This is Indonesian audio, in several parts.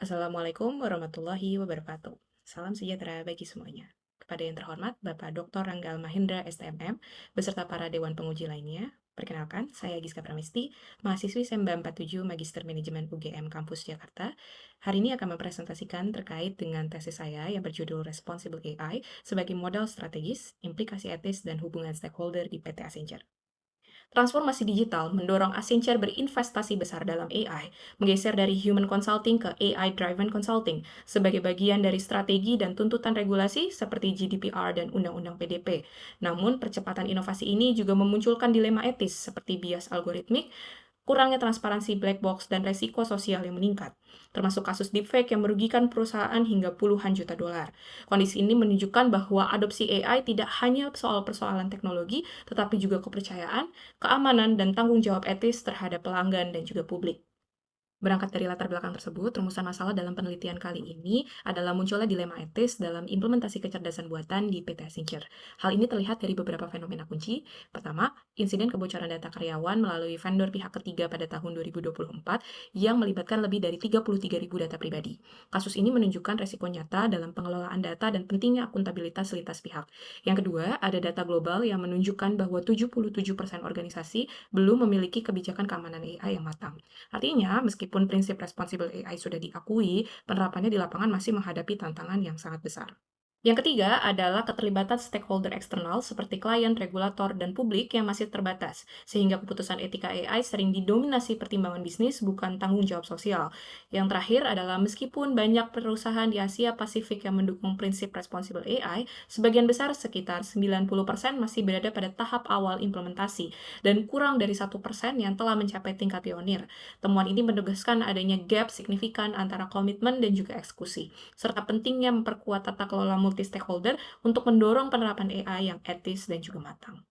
Assalamualaikum warahmatullahi wabarakatuh. Salam sejahtera bagi semuanya. Kepada yang terhormat Bapak Dr. Ranggal Mahendra STMM, beserta para Dewan Penguji lainnya, perkenalkan, saya Giska Pramesti, mahasiswi Semba 47 Magister Manajemen UGM Kampus Jakarta. Hari ini akan mempresentasikan terkait dengan tesis saya yang berjudul Responsible AI sebagai modal strategis, implikasi etis, dan hubungan stakeholder di PT Accenture. Transformasi digital mendorong Accenture berinvestasi besar dalam AI, menggeser dari human consulting ke AI-driven consulting sebagai bagian dari strategi dan tuntutan regulasi seperti GDPR dan Undang-Undang PDP. Namun, percepatan inovasi ini juga memunculkan dilema etis seperti bias algoritmik, kurangnya transparansi black box, dan resiko sosial yang meningkat, termasuk kasus deepfake yang merugikan perusahaan hingga puluhan juta dolar. Kondisi ini menunjukkan bahwa adopsi AI tidak hanya soal persoalan teknologi, tetapi juga kepercayaan, keamanan, dan tanggung jawab etis terhadap pelanggan dan juga publik. Berangkat dari latar belakang tersebut, rumusan masalah dalam penelitian kali ini adalah munculnya dilema etis dalam implementasi kecerdasan buatan di PT Accenture. Hal ini terlihat dari beberapa fenomena kunci. Pertama, insiden kebocoran data karyawan melalui vendor pihak ketiga pada tahun 2024 yang melibatkan lebih dari 33.000 data pribadi. Kasus ini menunjukkan resiko nyata dalam pengelolaan data dan pentingnya akuntabilitas lintas pihak. Yang kedua, ada data global yang menunjukkan bahwa 77% organisasi belum memiliki kebijakan keamanan AI yang matang. Artinya, meskipun prinsip responsible AI sudah diakui, penerapannya di lapangan masih menghadapi tantangan yang sangat besar. Yang ketiga adalah keterlibatan stakeholder eksternal seperti klien, regulator, dan publik yang masih terbatas, sehingga keputusan etika AI sering didominasi pertimbangan bisnis bukan tanggung jawab sosial. Yang terakhir adalah meskipun banyak perusahaan di Asia Pasifik yang mendukung prinsip responsible AI, sebagian besar sekitar 90% masih berada pada tahap awal implementasi, dan kurang dari 1% yang telah mencapai tingkat pionir. Temuan ini menegaskan adanya gap signifikan antara komitmen dan juga eksekusi, serta pentingnya memperkuat tata kelola multi-stakeholder untuk mendorong penerapan AI yang etis dan juga matang.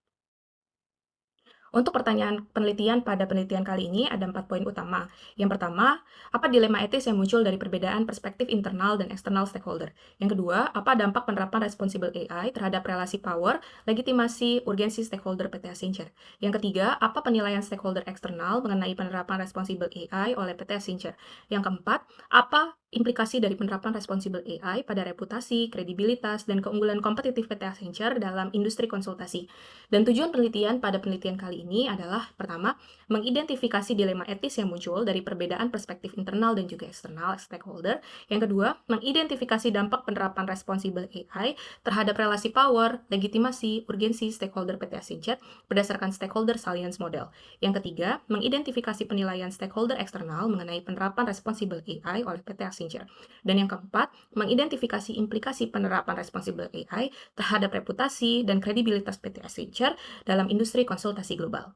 Untuk pertanyaan penelitian pada penelitian kali ini ada 4 poin utama. Yang pertama, apa dilema etis yang muncul dari perbedaan perspektif internal dan eksternal stakeholder? Yang kedua, apa dampak penerapan responsible AI terhadap relasi power, legitimasi, urgensi stakeholder PT Accenture? Yang ketiga, apa penilaian stakeholder eksternal mengenai penerapan responsible AI oleh PT Accenture? Yang keempat, apa implikasi dari penerapan responsible AI pada reputasi, kredibilitas, dan keunggulan kompetitif PT Accenture dalam industri konsultasi? Dan tujuan penelitian pada penelitian kali ini adalah, pertama, mengidentifikasi dilema etis yang muncul dari perbedaan perspektif internal dan juga eksternal stakeholder. Yang kedua, mengidentifikasi dampak penerapan responsible AI terhadap relasi power, legitimasi, urgensi stakeholder PT Accenture berdasarkan stakeholder salience model. Yang ketiga, mengidentifikasi penilaian stakeholder eksternal mengenai penerapan responsible AI oleh PT Accenture. Dan yang keempat, mengidentifikasi implikasi penerapan responsible AI terhadap reputasi dan kredibilitas PT Accenture dalam industri konsultasi global.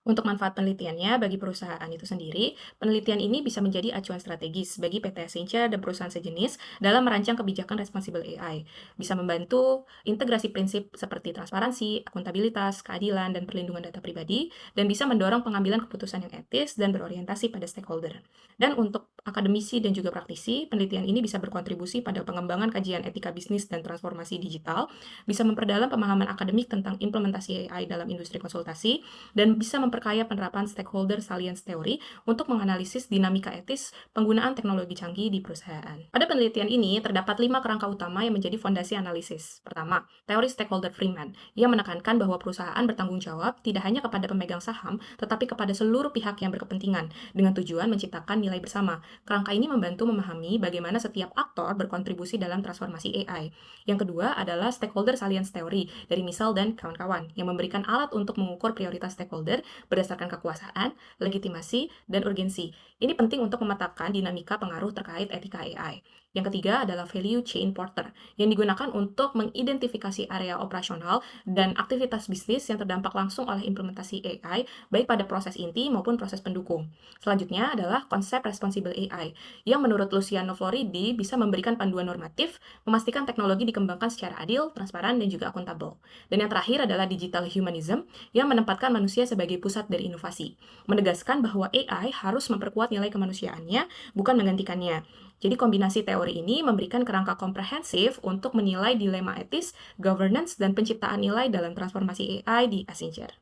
Untuk manfaat penelitiannya bagi perusahaan itu sendiri, penelitian ini bisa menjadi acuan strategis bagi PT Accenture dan perusahaan sejenis dalam merancang kebijakan responsible AI. Bisa membantu integrasi prinsip seperti transparansi, akuntabilitas, keadilan, dan perlindungan data pribadi, dan bisa mendorong pengambilan keputusan yang etis dan berorientasi pada stakeholder. Dan untuk akademisi dan juga praktisi, penelitian ini bisa berkontribusi pada pengembangan kajian etika bisnis dan transformasi digital, bisa memperdalam pemahaman akademik tentang implementasi AI dalam industri konsultasi, dan bisa memperkaya penerapan stakeholder salience theory untuk menganalisis dinamika etis penggunaan teknologi canggih di perusahaan. Pada penelitian ini, terdapat 5 kerangka utama yang menjadi fondasi analisis. Pertama, teori stakeholder Freeman, yang menekankan bahwa perusahaan bertanggung jawab tidak hanya kepada pemegang saham, tetapi kepada seluruh pihak yang berkepentingan, dengan tujuan menciptakan nilai bersama. Kerangka ini membantu memahami bagaimana setiap aktor berkontribusi dalam transformasi AI. Yang kedua adalah stakeholder salience theory dari Misal dan kawan-kawan, yang memberikan alat untuk mengukur prioritas stakeholder berdasarkan kekuasaan, legitimasi, dan urgensi. Ini penting untuk memetakan dinamika pengaruh terkait etika AI. Yang ketiga adalah Value Chain Porter, yang digunakan untuk mengidentifikasi area operasional dan aktivitas bisnis yang terdampak langsung oleh implementasi AI, baik pada proses inti maupun proses pendukung. Selanjutnya adalah konsep Responsible AI, yang menurut Luciano Floridi bisa memberikan panduan normatif, memastikan teknologi dikembangkan secara adil, transparan, dan juga akuntabel. Dan yang terakhir adalah Digital Humanism, yang menempatkan manusia sebagai pusat dari inovasi, menegaskan bahwa AI harus memperkuat nilai kemanusiaannya, bukan menggantikannya. Jadi kombinasi teori ini memberikan kerangka komprehensif untuk menilai dilema etis, governance, dan penciptaan nilai dalam transformasi AI di Accenture.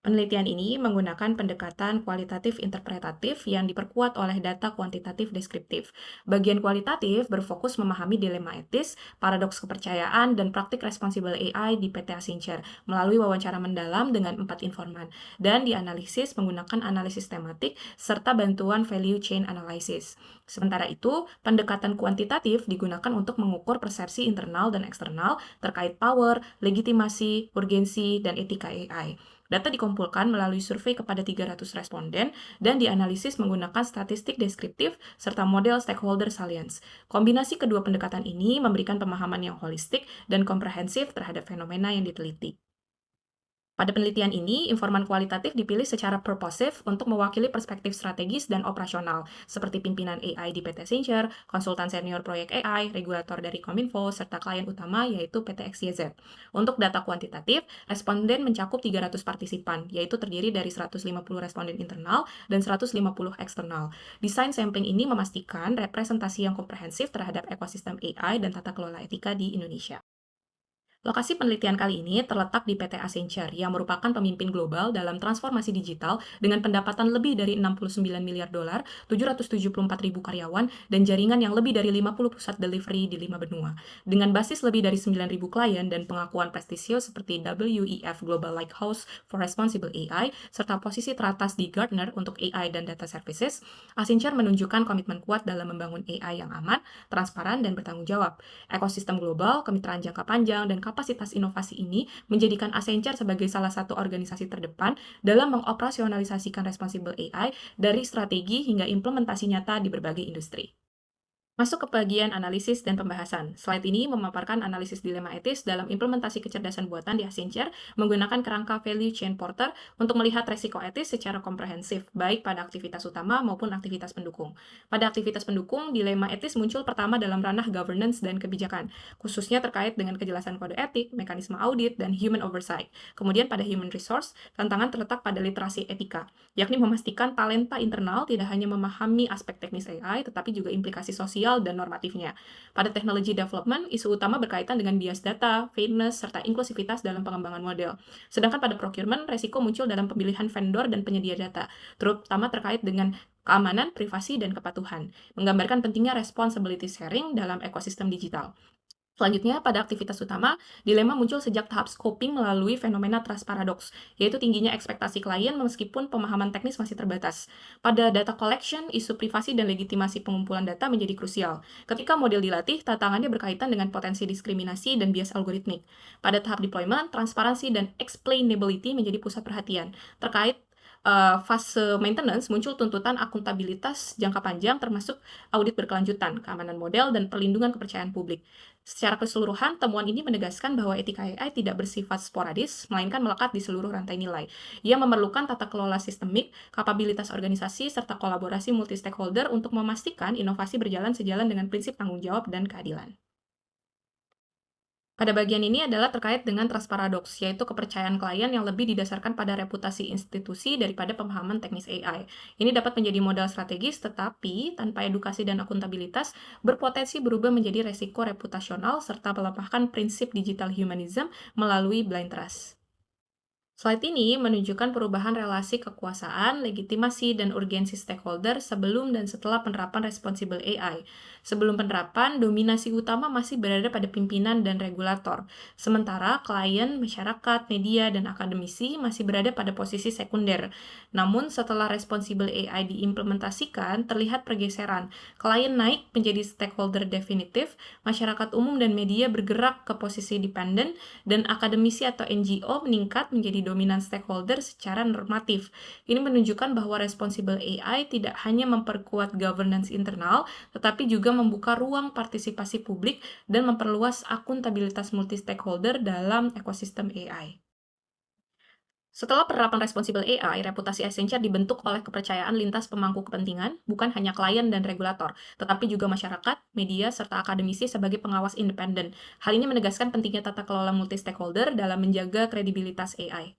Penelitian ini menggunakan pendekatan kualitatif interpretatif yang diperkuat oleh data kuantitatif deskriptif. Bagian kualitatif berfokus memahami dilema etis, paradoks kepercayaan, dan praktik responsible AI di PT Accenture melalui wawancara mendalam dengan 4 informan, dan dianalisis menggunakan analisis tematik serta bantuan value chain analysis. Sementara itu, pendekatan kuantitatif digunakan untuk mengukur persepsi internal dan eksternal terkait power, legitimasi, urgensi, dan etika AI. Data dikumpulkan melalui survei kepada 300 responden dan dianalisis menggunakan statistik deskriptif serta model stakeholder salience. Kombinasi kedua pendekatan ini memberikan pemahaman yang holistik dan komprehensif terhadap fenomena yang diteliti. Pada penelitian ini, informan kualitatif dipilih secara purposive untuk mewakili perspektif strategis dan operasional, seperti pimpinan AI di PT Accenture, konsultan senior proyek AI, regulator dari Kominfo, serta klien utama yaitu PT XYZ. Untuk data kuantitatif, responden mencakup 300 partisipan, yaitu terdiri dari 150 responden internal dan 150 eksternal. Desain sampling ini memastikan representasi yang komprehensif terhadap ekosistem AI dan tata kelola etika di Indonesia. Lokasi penelitian kali ini terletak di PT Accenture, yang merupakan pemimpin global dalam transformasi digital dengan pendapatan lebih dari 69 miliar dolar, 774 ribu karyawan, dan jaringan yang lebih dari 50 pusat delivery di 5 benua. Dengan basis lebih dari 9.000 klien dan pengakuan prestisius seperti WEF Global Lighthouse for Responsible AI, serta posisi teratas di Gartner untuk AI dan Data Services, Accenture menunjukkan komitmen kuat dalam membangun AI yang aman, transparan, dan bertanggung jawab. Ekosistem global, kemitraan jangka panjang, dan kapasitas inovasi ini menjadikan Accenture sebagai salah satu organisasi terdepan dalam mengoperasionalisasikan responsible AI dari strategi hingga implementasi nyata di berbagai industri. Masuk ke bagian analisis dan pembahasan. Slide ini memaparkan analisis dilema etis dalam implementasi kecerdasan buatan di Accenture menggunakan kerangka Value Chain Porter untuk melihat resiko etis secara komprehensif, baik pada aktivitas utama maupun aktivitas pendukung. Pada aktivitas pendukung, dilema etis muncul pertama dalam ranah governance dan kebijakan, khususnya terkait dengan kejelasan kode etik, mekanisme audit, dan human oversight. Kemudian pada human resource, tantangan terletak pada literasi etika, yakni memastikan talenta internal tidak hanya memahami aspek teknis AI, tetapi juga implikasi sosial dan normatifnya. Pada technology development, isu utama berkaitan dengan bias data, fairness, serta inklusivitas dalam pengembangan model. Sedangkan pada procurement, resiko muncul dalam pemilihan vendor dan penyedia data, terutama terkait dengan keamanan, privasi, dan kepatuhan, menggambarkan pentingnya responsibility sharing dalam ekosistem digital. Selanjutnya, pada aktivitas utama, dilema muncul sejak tahap scoping melalui fenomena trust paradox, yaitu tingginya ekspektasi klien meskipun pemahaman teknis masih terbatas. Pada data collection, isu privasi dan legitimasi pengumpulan data menjadi krusial. Ketika model dilatih, tantangannya berkaitan dengan potensi diskriminasi dan bias algoritmik. Pada tahap deployment, transparansi dan explainability menjadi pusat perhatian. Terkait fase maintenance, muncul tuntutan akuntabilitas jangka panjang termasuk audit berkelanjutan, keamanan model, dan perlindungan kepercayaan publik. Secara keseluruhan, temuan ini menegaskan bahwa etika AI tidak bersifat sporadis, melainkan melekat di seluruh rantai nilai. Ia memerlukan tata kelola sistemik, kapabilitas organisasi, serta kolaborasi multi-stakeholder untuk memastikan inovasi berjalan sejalan dengan prinsip tanggung jawab dan keadilan. Pada bagian ini adalah terkait dengan trust paradox, yaitu kepercayaan klien yang lebih didasarkan pada reputasi institusi daripada pemahaman teknis AI. Ini dapat menjadi modal strategis, tetapi tanpa edukasi dan akuntabilitas, berpotensi berubah menjadi resiko reputasional serta melemahkan prinsip digital humanism melalui blind trust. Slide ini menunjukkan perubahan relasi kekuasaan, legitimasi, dan urgensi stakeholder sebelum dan setelah penerapan responsible AI. Sebelum penerapan, dominasi utama masih berada pada pimpinan dan regulator, sementara klien, masyarakat, media, dan akademisi masih berada pada posisi sekunder. Namun, setelah responsible AI diimplementasikan, terlihat pergeseran. Klien naik menjadi stakeholder definitif, masyarakat umum dan media bergerak ke posisi dependent, dan akademisi atau NGO meningkat menjadi dominan stakeholder secara normatif. Ini menunjukkan bahwa responsible AI tidak hanya memperkuat governance internal, tetapi juga membuka ruang partisipasi publik dan memperluas akuntabilitas multi-stakeholder dalam ekosistem AI. Setelah penerapan responsible AI, reputasi Accenture dibentuk oleh kepercayaan lintas pemangku kepentingan, bukan hanya klien dan regulator, tetapi juga masyarakat, media, serta akademisi sebagai pengawas independen. Hal ini menegaskan pentingnya tata kelola multi-stakeholder dalam menjaga kredibilitas AI.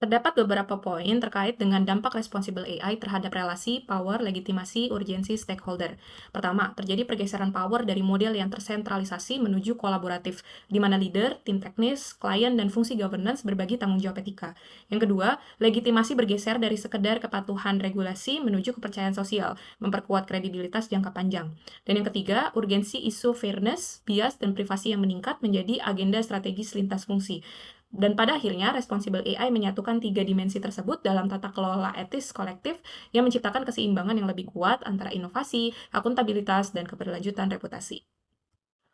Terdapat beberapa poin terkait dengan dampak responsible AI terhadap relasi, power, legitimasi, urgensi stakeholder. Pertama, terjadi pergeseran power dari model yang tersentralisasi menuju kolaboratif, di mana leader, tim teknis, klien, dan fungsi governance berbagi tanggung jawab etika. Yang kedua, legitimasi bergeser dari sekedar kepatuhan regulasi menuju kepercayaan sosial, memperkuat kredibilitas jangka panjang. Dan yang ketiga, urgensi isu fairness, bias, dan privasi yang meningkat menjadi agenda strategis lintas fungsi. Dan pada akhirnya, responsible AI menyatukan tiga dimensi tersebut dalam tata kelola etis kolektif yang menciptakan keseimbangan yang lebih kuat antara inovasi, akuntabilitas, dan keberlanjutan reputasi.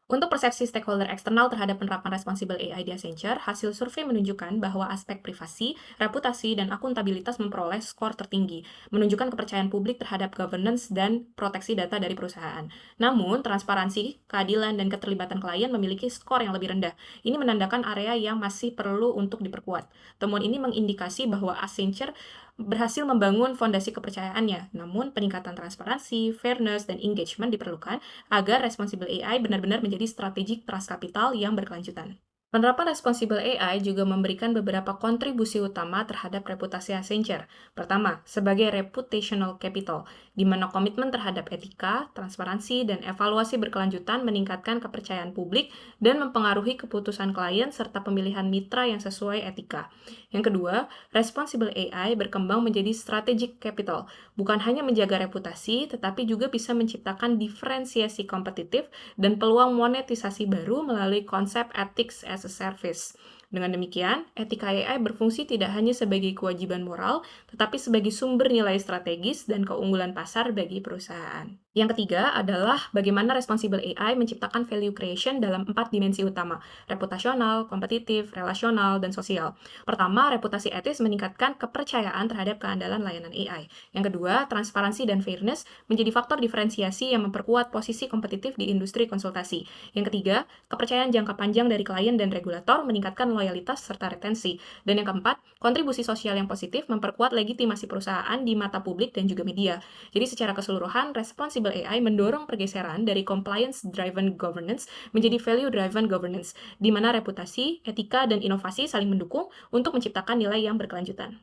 Untuk persepsi stakeholder eksternal terhadap penerapan responsible AI di Accenture, hasil survei menunjukkan bahwa aspek privasi, reputasi, dan akuntabilitas memperoleh skor tertinggi, menunjukkan kepercayaan publik terhadap governance dan proteksi data dari perusahaan. Namun, transparansi, keadilan, dan keterlibatan klien memiliki skor yang lebih rendah. Ini menandakan area yang masih perlu untuk diperkuat. Temuan ini mengindikasi bahwa Accenture berhasil membangun fondasi kepercayaannya, namun peningkatan transparansi, fairness, dan engagement diperlukan agar responsible AI benar-benar menjadi strategik trust capital yang berkelanjutan. Penerapan responsible AI juga memberikan beberapa kontribusi utama terhadap reputasi Accenture. Pertama, sebagai reputational capital, di mana komitmen terhadap etika, transparansi, dan evaluasi berkelanjutan meningkatkan kepercayaan publik dan mempengaruhi keputusan klien serta pemilihan mitra yang sesuai etika. Yang kedua, responsible AI berkembang menjadi strategic capital, bukan hanya menjaga reputasi, tetapi juga bisa menciptakan diferensiasi kompetitif dan peluang monetisasi baru melalui konsep ethics as a service. Dengan demikian, etika AI berfungsi tidak hanya sebagai kewajiban moral, tetapi sebagai sumber nilai strategis dan keunggulan pasar bagi perusahaan. Yang ketiga adalah bagaimana responsible AI menciptakan value creation dalam 4 dimensi utama, reputasional, kompetitif, relasional, dan sosial. Pertama, reputasi etis meningkatkan kepercayaan terhadap keandalan layanan AI. Yang kedua, transparansi dan fairness menjadi faktor diferensiasi yang memperkuat posisi kompetitif di industri konsultasi. Yang ketiga, kepercayaan jangka panjang dari klien dan regulator meningkatkan loyalitas serta retensi. Dan yang keempat, kontribusi sosial yang positif memperkuat legitimasi perusahaan di mata publik dan juga media. Jadi secara keseluruhan, responsible AI mendorong pergeseran dari compliance-driven governance menjadi value-driven governance, di mana reputasi, etika, dan inovasi saling mendukung untuk menciptakan nilai yang berkelanjutan.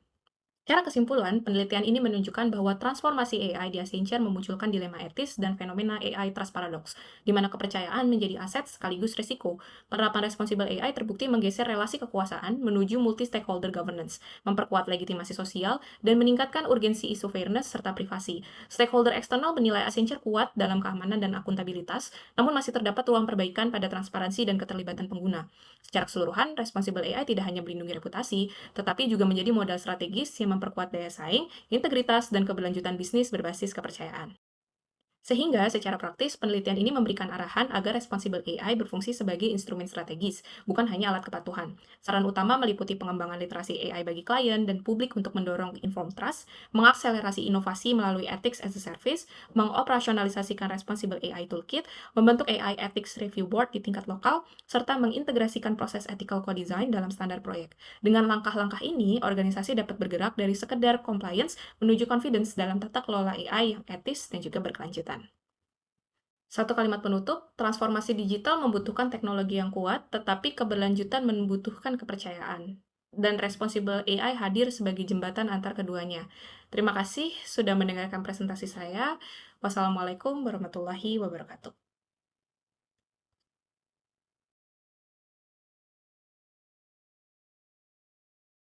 Secara kesimpulan, penelitian ini menunjukkan bahwa transformasi AI di Accenture memunculkan dilema etis dan fenomena AI trust paradox, di mana kepercayaan menjadi aset sekaligus risiko. Penerapan responsible AI terbukti menggeser relasi kekuasaan menuju multi-stakeholder governance, memperkuat legitimasi sosial, dan meningkatkan urgensi isu fairness serta privasi. Stakeholder eksternal menilai Accenture kuat dalam keamanan dan akuntabilitas, namun masih terdapat ruang perbaikan pada transparansi dan keterlibatan pengguna. Secara keseluruhan, responsible AI tidak hanya melindungi reputasi, tetapi juga menjadi modal strategis yang memperkuat daya saing, integritas, dan keberlanjutan bisnis berbasis kepercayaan. Sehingga, secara praktis, penelitian ini memberikan arahan agar responsible AI berfungsi sebagai instrumen strategis, bukan hanya alat kepatuhan. Saran utama meliputi pengembangan literasi AI bagi klien dan publik untuk mendorong informed trust, mengakselerasi inovasi melalui ethics as a service, mengoperasionalisasikan responsible AI toolkit, membentuk AI ethics review board di tingkat lokal, serta mengintegrasikan proses ethical co-design dalam standar proyek. Dengan langkah-langkah ini, organisasi dapat bergerak dari sekedar compliance menuju confidence dalam tata kelola AI yang etis dan juga berkelanjutan. Satu kalimat penutup, transformasi digital membutuhkan teknologi yang kuat, tetapi keberlanjutan membutuhkan kepercayaan. Dan responsible AI hadir sebagai jembatan antar keduanya. Terima kasih sudah mendengarkan presentasi saya. Wassalamualaikum warahmatullahi wabarakatuh.